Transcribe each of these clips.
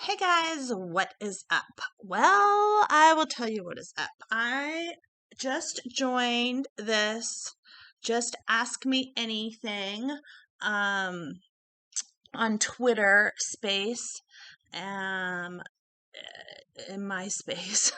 Hey guys, what is up? Well, I will tell you what is up. I just joined this Just Ask Me Anything um on Twitter space um in MySpace.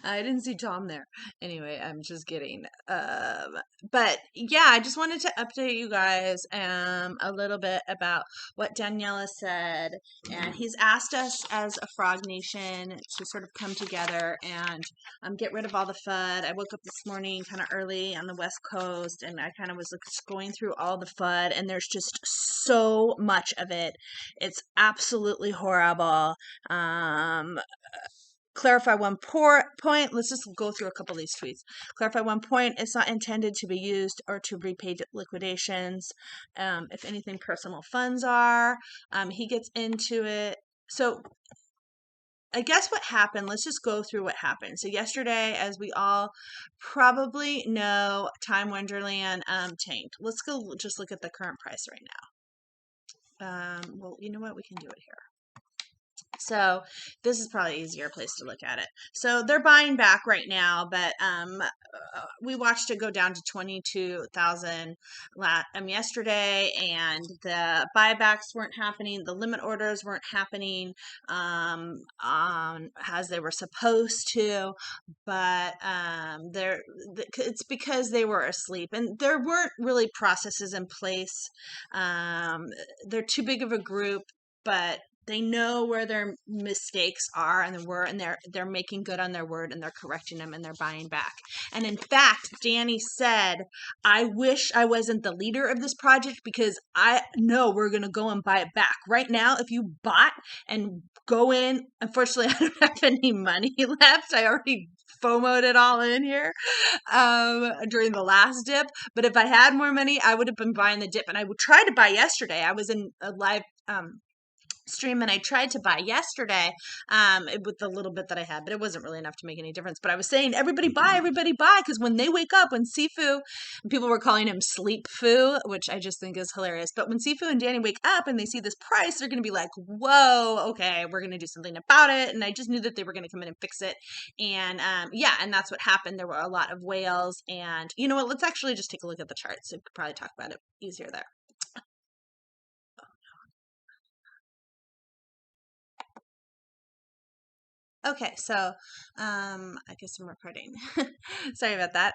I didn't see Tom there. Anyway, I'm just kidding. But yeah, I just wanted to update you guys a little bit about what Daniela said. And he's asked us as a Frog Nation to sort of come together and get rid of all the FUD. I woke up this morning kind of early on the West Coast, and I kind of was just going through all the FUD, and there's just so much of it. It's absolutely horrible. Clarify one point. Let's just go through a couple of these tweets. Clarify one point. It's not intended to be used or to repay liquidations. If anything, personal funds are. He gets into it. So I guess what happened, let's just go through what happened. So yesterday, as we all probably know, Time Wonderland tanked. Let's go just look at the current price right now. Well, you know what? We can do it here. So this is probably an easier place to look at it. So they're buying back right now, but we watched it go down to 22,000 yesterday, and the buybacks weren't happening. The limit orders weren't happening on as they were supposed to, but it's because they were asleep, and there weren't really processes in place. They're too big of a group, but they know where their mistakes are, and they're making good on their word, and they're correcting them, and they're buying back. And in fact, Dani said, I wish I wasn't the leader of this project, because I know we're going to go and buy it back. Right now, if you bought and go in, unfortunately, I don't have any money left. I already FOMO'd it all in here during the last dip. But if I had more money, I would have been buying the dip. And I would try to buy yesterday. I was in a live stream, and I tried to buy yesterday with the little bit that I had, but it wasn't really enough to make any difference. But I was saying, everybody buy, because when they wake up, when Sifu, and people were calling him Sleep Fu, which I just think is hilarious, but when Sifu and Dani wake up and they see this price, they're going to be like, whoa, okay, we're going to do something about it. And I just knew that they were going to come in and fix it. And yeah, and that's what happened. There were a lot of whales, and you know what, let's actually just take a look at the charts. So we could probably talk about it easier there. Okay, so I guess I'm recording. Sorry about that.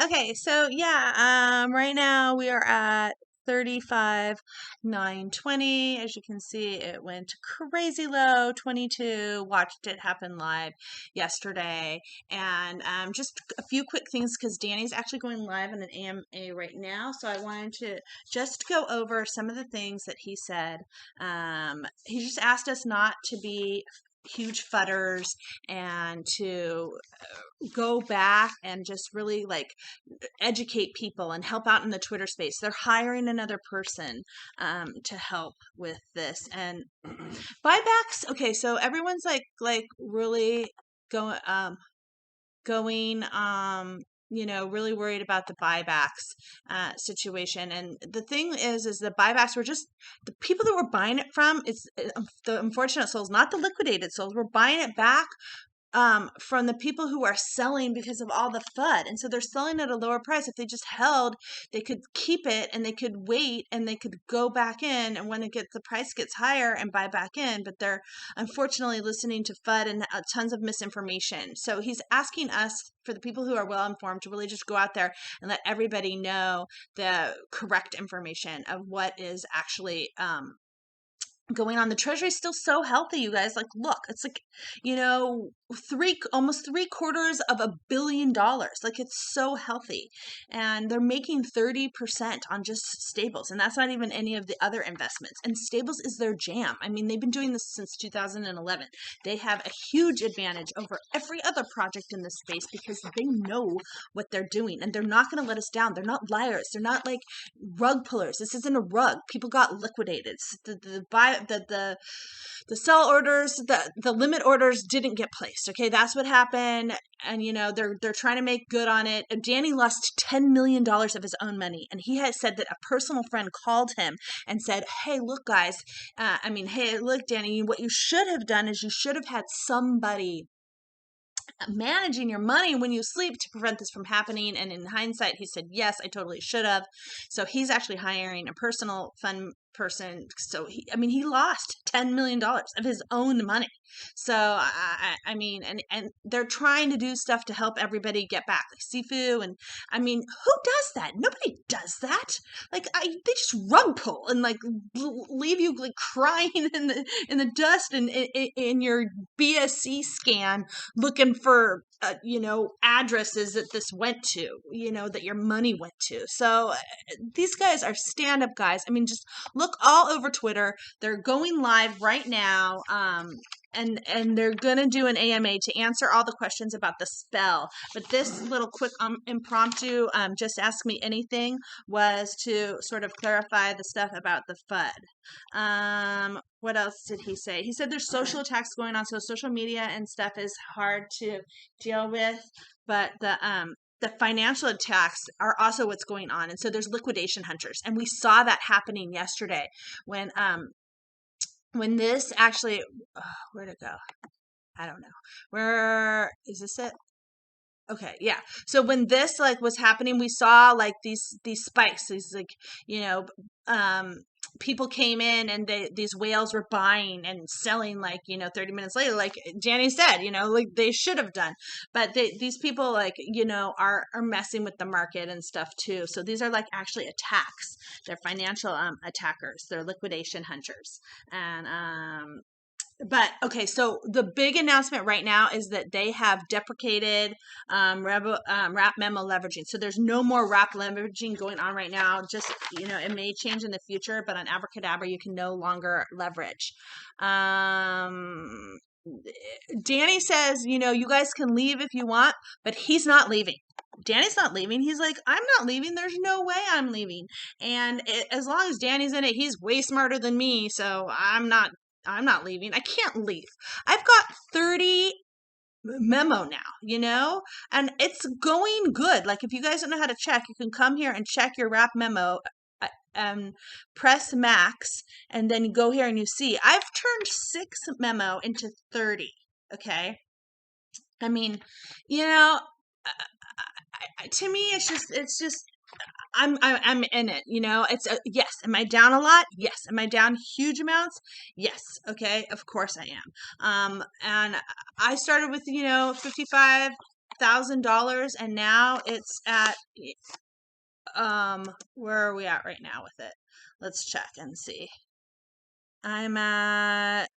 Okay, so yeah, right now we are at 35,920. As you can see, it went crazy low, 22. Watched it happen live yesterday. And just a few quick things, because Dani's actually going live on an AMA right now. So I wanted to just go over some of the things that he said. He just asked us not to be huge fudders, and to go back and just really educate people and help out in the Twitter space. They're hiring another person to help with this. And buybacks, okay, so everyone's really going really worried about the buybacks situation. And the thing is the buybacks were just the people that were buying it from. It's the unfortunate souls, not the liquidated souls. We're buying it back from the people who are selling because of all the FUD. And so they're selling at a lower price. If they just held, they could keep it, and they could wait, and they could go back in, and when the price gets higher, and buy back in. But they're unfortunately listening to FUD and tons of misinformation. So he's asking us, for the people who are well informed, to really just go out there and let everybody know the correct information of what is actually going on. The treasury is still so healthy, you guys. Look, it's almost 750 million. It's so healthy, and they're making 30% on just stables, and that's not even any of the other investments. And stables is their jam. I mean, they've been doing this since 2011. They have a huge advantage over every other project in this space, because they know what they're doing, and they're not going to let us down. They're not liars. They're not rug pullers. This isn't a rug. People got liquidated. the sell orders, the limit orders didn't get placed. Okay, that's what happened. And they're trying to make good on it. Dani lost $10 million of his own money, and he had said that a personal friend called him and said, "Hey, look, guys. Hey, look, Dani. What you should have done is you should have had somebody managing your money when you sleep to prevent this from happening." And in hindsight, he said, "Yes, I totally should have." So he's actually hiring a personal fund person. So he lost $10 million of his own money. So and they're trying to do stuff to help everybody get back, like Sifu. And who does that? Nobody does that. Like they just rug pull and like leave you like crying in the dust and in your BSC scan looking for addresses that this went to, that your money went to. So these guys are stand-up guys. Just look all over Twitter. They're going live right now. And they're going to do an AMA to answer all the questions about the spell. But this little quick impromptu, just ask me anything, was to sort of clarify the stuff about the FUD. What else did he say? He said there's social attacks going on, so social media and stuff is hard to deal with. But the financial attacks are also what's going on. And so there's liquidation hunters. And we saw that happening yesterday when this actually, where'd it go? I don't know. Where is this it? Okay, yeah. So when this like was happening, we saw like these spikes. These like people came in and these whales were buying and selling like 30 minutes later, like Dani said, like they should have done. But these people like are messing with the market and stuff too. So these are like actually attacks. They're financial attackers. They're liquidation hunters. And but okay, so the big announcement right now is that they have deprecated wrap memo leveraging. So there's no more wrap leveraging going on right now. Just it may change in the future, but on Abracadabra you can no longer leverage. Dani says, you guys can leave if you want, but he's not leaving. Dani's not leaving. He's like, I'm not leaving. There's no way I'm leaving. And as long as Dani's in it, he's way smarter than me. So I'm not leaving. I can't leave. I've got 30 memo now, and it's going good. Like if you guys don't know how to check, you can come here and check your wrap memo, press max, and then you go here and you see I've turned 6 memo into 30. Okay. To me, it's just I'm in it, it's yes. Am I down a lot? Yes. Am I down huge amounts? Yes. Okay. Of course I am. And I started with, $55,000 and now it's at, where are we at right now with it? Let's check and see. I'm at,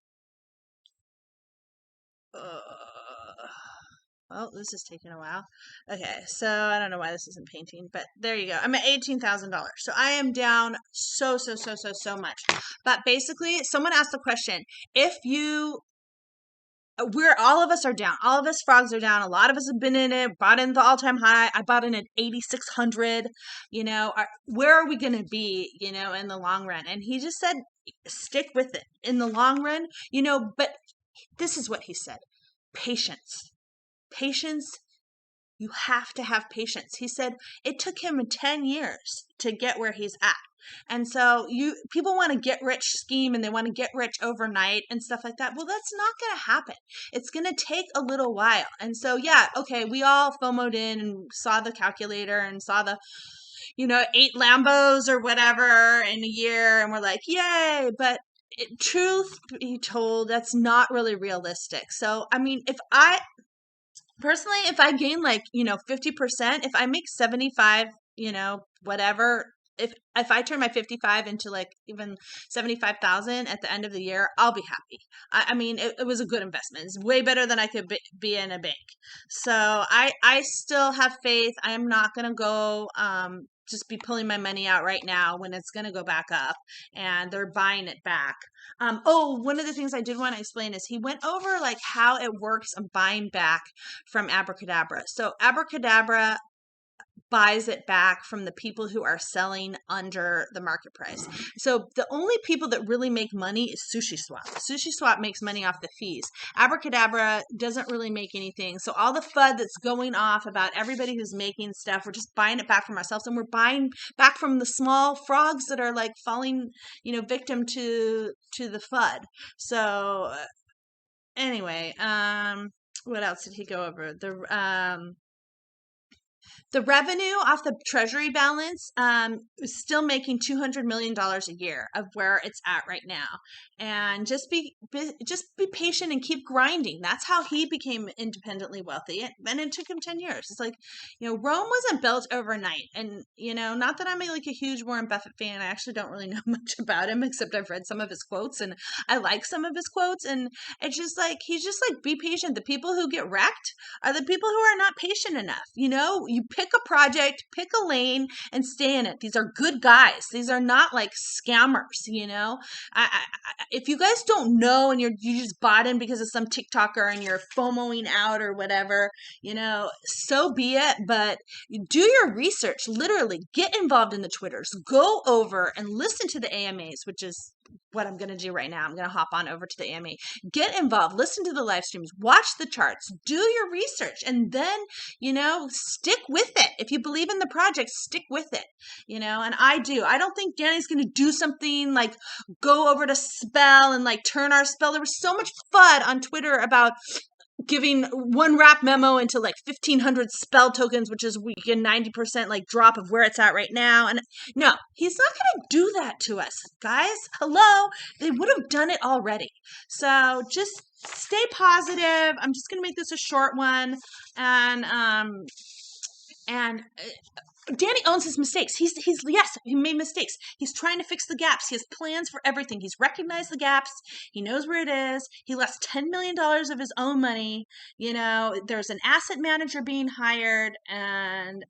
well, this is taking a while. Okay, so I don't know why this isn't painting, but there you go. I'm at $18,000. So I am down so much. But basically, someone asked the question, all of us are down. All of us frogs are down. A lot of us have been in it, bought in the all-time high. I bought in at 8,600. Where are we going to be, in the long run? And he just said, stick with it in the long run, but this is what he said. Patience. You have to have patience. He said it took him 10 years to get where he's at. And so people want to get rich scheme and they want to get rich overnight and stuff like that. Well, that's not going to happen. It's going to take a little while. And so, yeah, okay, we all FOMO'd in and saw the calculator and saw the 8 Lambos or whatever in a year. And we're like, yay. But truth be told, that's not really realistic. So, personally, if I gain 50%, if I make 75, whatever, if I turn my 55 into even 75,000 at the end of the year, I'll be happy. It was a good investment. It's way better than I could be in a bank. So I still have faith. I am not going to go, just be pulling my money out right now when it's going to go back up and they're buying it back. One of the things I did want to explain is he went over how it works on buying back from Abracadabra. So Abracadabra buys it back from the people who are selling under the market price. So the only people that really make money is Sushi Swap. Sushi Swap makes money off the fees. Abracadabra doesn't really make anything. So all the FUD that's going off about everybody who's making stuff, we're just buying it back from ourselves, and we're buying back from the small frogs that are like falling, victim to the FUD. So anyway, what else did he go over? The revenue off the treasury balance is still making $200 million a year of where it's at right now. And just be patient and keep grinding. That's how he became independently wealthy. And it took him 10 years. It's like, Rome wasn't built overnight. And, not that I'm a huge Warren Buffett fan. I actually don't really know much about him, except I've read some of his quotes and I like some of his quotes. And it's just like, he's just like, be patient. The people who get wrecked are the people who are not patient enough. You pick a project, pick a lane, and stay in it. These are good guys. These are not like scammers. If you guys don't know and you just bought in because of some TikToker and you're FOMOing out or whatever, so be it. But do your research. Literally, get involved in the Twitters. Go over and listen to the AMAs, which is what I'm going to do right now. I'm going to hop on over to the AMA, get involved, listen to the live streams, watch the charts, do your research, and then, stick with it. If you believe in the project, stick with it, and I do. I don't think Dani's going to do something like go over to spell and like turn our spell. There was so much FUD on Twitter about giving one wrap memo into like 1,500 spell tokens, which is a 90% like drop of where it's at right now. And no, he's not going to do that to us, guys. Hello, they would have done it already. So just stay positive. I'm just going to make this a short one, and Dani owns his mistakes. Yes, he made mistakes. He's trying to fix the gaps. He has plans for everything. He's recognized the gaps. He knows where it is. He lost $10 million of his own money. There's an asset manager being hired, and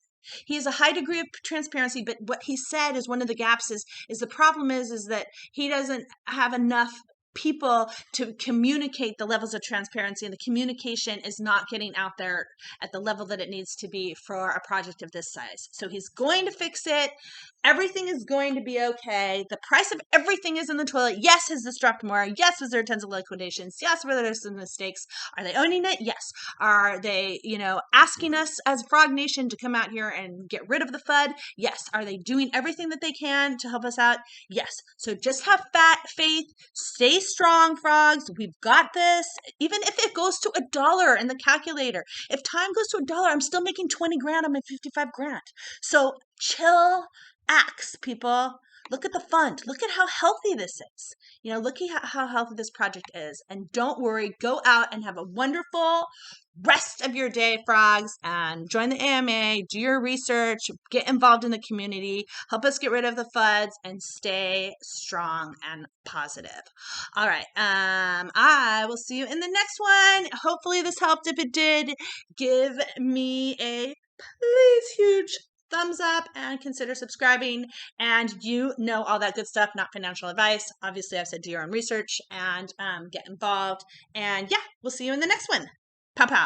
he has a high degree of transparency. But what he said is one of the gaps is the problem is that he doesn't have enough people to communicate the levels of transparency, and the communication is not getting out there at the level that it needs to be for a project of this size. So he's going to fix it. Everything is going to be okay. The price of everything is in the toilet. Yes, has this dropped more? Yes, was there tons of liquidations? Yes, were there some mistakes? Are they owning it? Yes. Are they, asking us as Frog Nation to come out here and get rid of the FUD? Yes. Are they doing everything that they can to help us out? Yes. So just have faith. Stay strong, frogs. We've got this. Even if it goes to $1 in the calculator, if time goes to $1, I'm still making 20 grand on my 55 grand. So chill. Acts, people. Look at the fund. Look at how healthy this is. Look at how healthy this project is. And don't worry. Go out and have a wonderful rest of your day, frogs, and join the AMA, do your research, get involved in the community, help us get rid of the FUDs, and stay strong and positive. All right. I will see you in the next one. Hopefully this helped. If it did, give me a please huge thumbs up and consider subscribing, and all that good stuff, not financial advice. Obviously, I've said do your own research and get involved. And yeah, we'll see you in the next one. Pow pow.